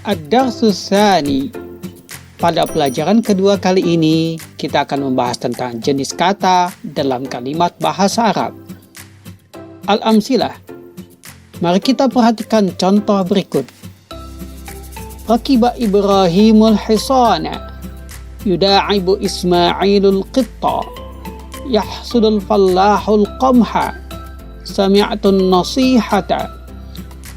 Ad-Darsus Tsani. Pada pelajaran kedua kali ini, kita akan membahas tentang jenis kata dalam kalimat bahasa Arab. Al-Amsilah. Mari kita perhatikan contoh berikut. Rakiba Ibrahimul Hisana. Yuda'ibu Ismailul Qitta. Yahsudul Fallahul Qamha. Sami'atun nasihata.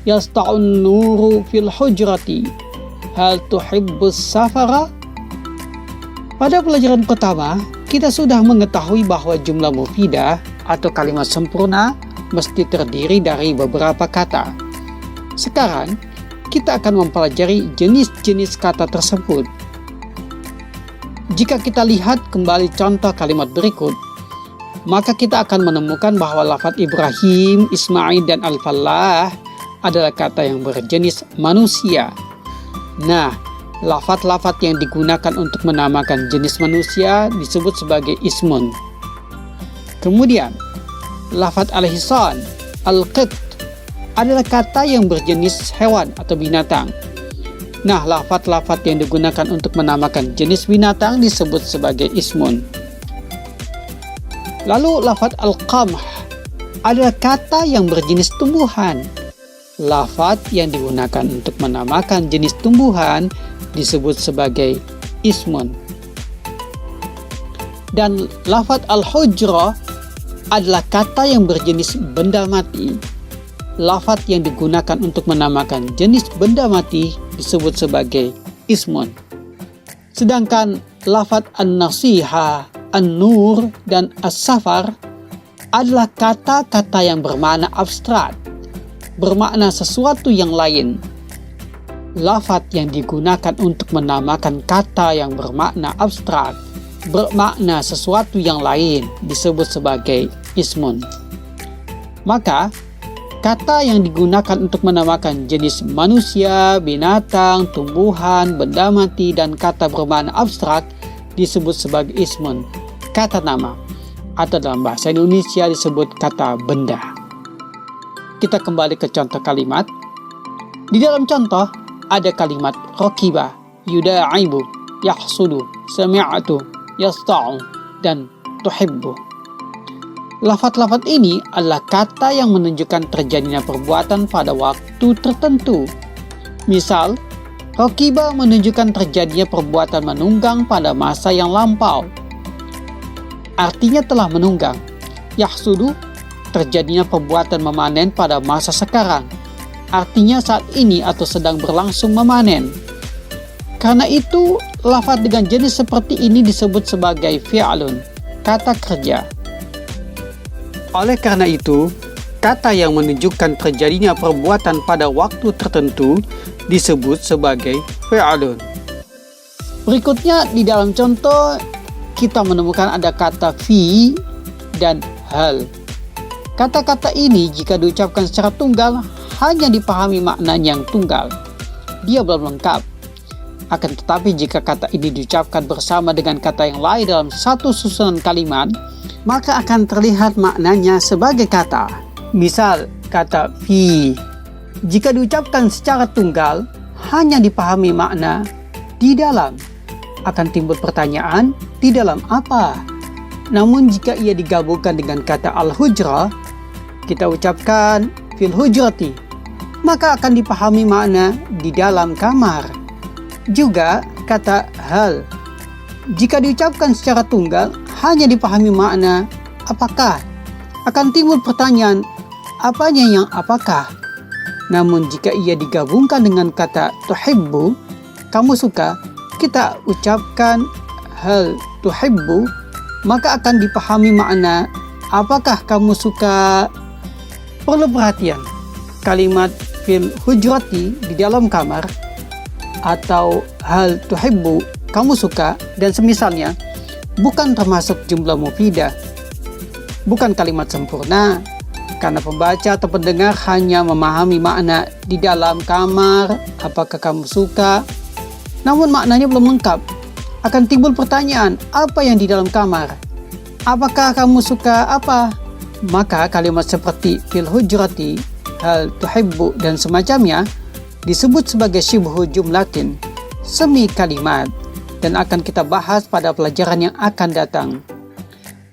Yasta'un nuru fil hujrati. Hal tuhibbus safara? Pada pelajaran pertama, kita sudah mengetahui bahwa jumlah mufidah atau kalimat sempurna mesti terdiri dari beberapa kata. Sekarang, kita akan mempelajari jenis-jenis kata tersebut. Jika kita lihat kembali contoh kalimat berikut, maka kita akan menemukan bahwa lafaz Ibrahim, Ismail, dan Al-Fallah adalah kata yang berjenis manusia. Nah, lafaz-lafaz yang digunakan untuk menamakan jenis manusia disebut sebagai ismun. Kemudian, lafaz al-hisan, al-qit adalah kata yang berjenis hewan atau binatang. Nah, lafaz-lafaz yang digunakan untuk menamakan jenis binatang disebut sebagai ismun. Lalu lafaz al-qamh adalah kata yang berjenis tumbuhan. Lafaz yang digunakan untuk menamakan jenis tumbuhan disebut sebagai ismun. Dan lafaz al-hujrah adalah kata yang berjenis benda mati. Lafaz yang digunakan untuk menamakan jenis benda mati disebut sebagai ismun. Sedangkan lafaz an-nasihah, an-nur, dan as-safar adalah kata-kata yang bermakna abstrak, bermakna sesuatu yang lain. Lafaz yang digunakan untuk menamakan kata yang bermakna abstrak, bermakna sesuatu yang lain disebut sebagai ismun. Maka, kata yang digunakan untuk menamakan jenis manusia, binatang, tumbuhan, benda mati, dan kata bermakna abstrak disebut sebagai ismun, kata nama, atau dalam bahasa Indonesia disebut kata benda. Kita kembali ke contoh kalimat. Di dalam contoh ada kalimat rakiba, yuda'ibu, yahsudu, sami'atu, yasta'u, dan tuhibbu. Lafaz-lafaz ini adalah kata yang menunjukkan terjadinya perbuatan pada waktu tertentu. Misal, rakiba menunjukkan terjadinya perbuatan menunggang pada masa yang lampau. Artinya telah menunggang. Yahsudu, terjadinya perbuatan memanen pada masa sekarang. Artinya saat ini atau sedang berlangsung memanen. Karena itu, lafaz dengan jenis seperti ini disebut sebagai fi'lun, kata kerja. Oleh karena itu, kata yang menunjukkan terjadinya perbuatan pada waktu tertentu disebut sebagai fi'lun. Berikutnya di dalam contoh kita menemukan ada kata fi dan hal. Kata-kata ini jika diucapkan secara tunggal hanya dipahami maknanya yang tunggal. Dia belum lengkap. Akan tetapi jika kata ini diucapkan bersama dengan kata yang lain dalam satu susunan kalimat, maka akan terlihat maknanya sebagai kata. Misal kata fi, jika diucapkan secara tunggal hanya dipahami makna di dalam. Akan timbul pertanyaan, di dalam apa? Namun jika ia digabungkan dengan kata al-hujrah, kita ucapkan fil hujrati, maka akan dipahami makna di dalam kamar. Juga kata hal, jika diucapkan secara tunggal hanya dipahami makna apakah. Akan timbul pertanyaan, apanya yang apakah? Namun jika ia digabungkan dengan kata tuhibbu, kamu suka, kita ucapkan hal tuhibbu, maka akan dipahami makna apakah kamu suka. Perlu perhatian, kalimat fil hujrati di dalam kamar atau hal tuhibbu kamu suka dan semisalnya bukan termasuk jumlah mufidah, bukan kalimat sempurna, karena pembaca atau pendengar hanya memahami makna di dalam kamar, apakah kamu suka, namun maknanya belum lengkap. Akan timbul pertanyaan, apa yang di dalam kamar? Apakah kamu suka apa? Maka kalimat seperti fil hujrati, hal tuhibbu, dan semacamnya disebut sebagai syibhu jumlatin, semi kalimat, dan akan kita bahas pada pelajaran yang akan datang.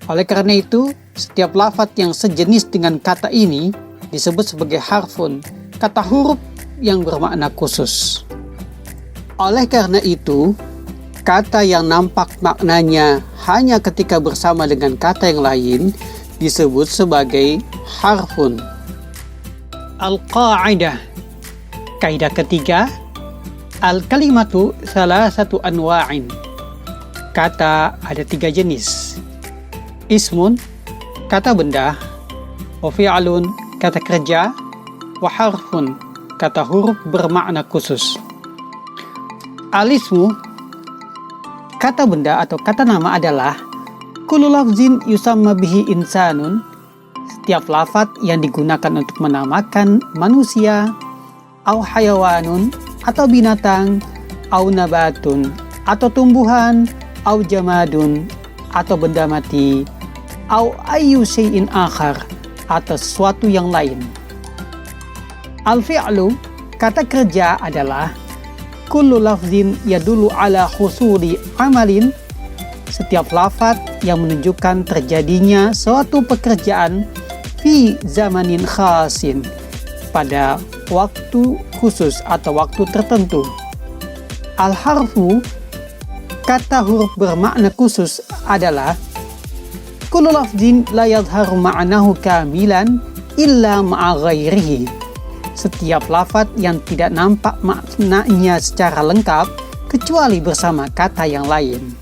Oleh karena itu, setiap lafaz yang sejenis dengan kata ini disebut sebagai harfun, kata huruf yang bermakna khusus. Oleh karena itu, kata yang nampak maknanya hanya ketika bersama dengan kata yang lain disebut sebagai harfun. Al-qa'idah. Kaidah ketiga, al-kalimatu salasatu anwa'in. Kata ada 3 jenis. Ismun, kata benda, wa fi'lun, kata kerja, wa harfun, kata huruf bermakna khusus. Al-ismu, kata benda atau kata nama adalah kullu lafzin yusamma bihi insanun, setiap lafaz yang digunakan untuk menamakan manusia, au hayawanun, atau binatang, au nabatun, atau tumbuhan, au jamadun, atau benda mati, au ayyu syai'in akhar, atau sesuatu yang lain. Al-fi'lu, kata kerja adalah kullu lafzin yadullu ala husuli amalin, setiap lafaz yang menunjukkan terjadinya suatu pekerjaan fi zamanin khasin, pada waktu khusus atau waktu tertentu. Al-harfu, kata huruf bermakna khusus adalah kullu lafzin la yadhharu ma'nahu kamilan illa ma'a ghairihi, setiap lafaz yang tidak nampak maknanya secara lengkap kecuali bersama kata yang lain.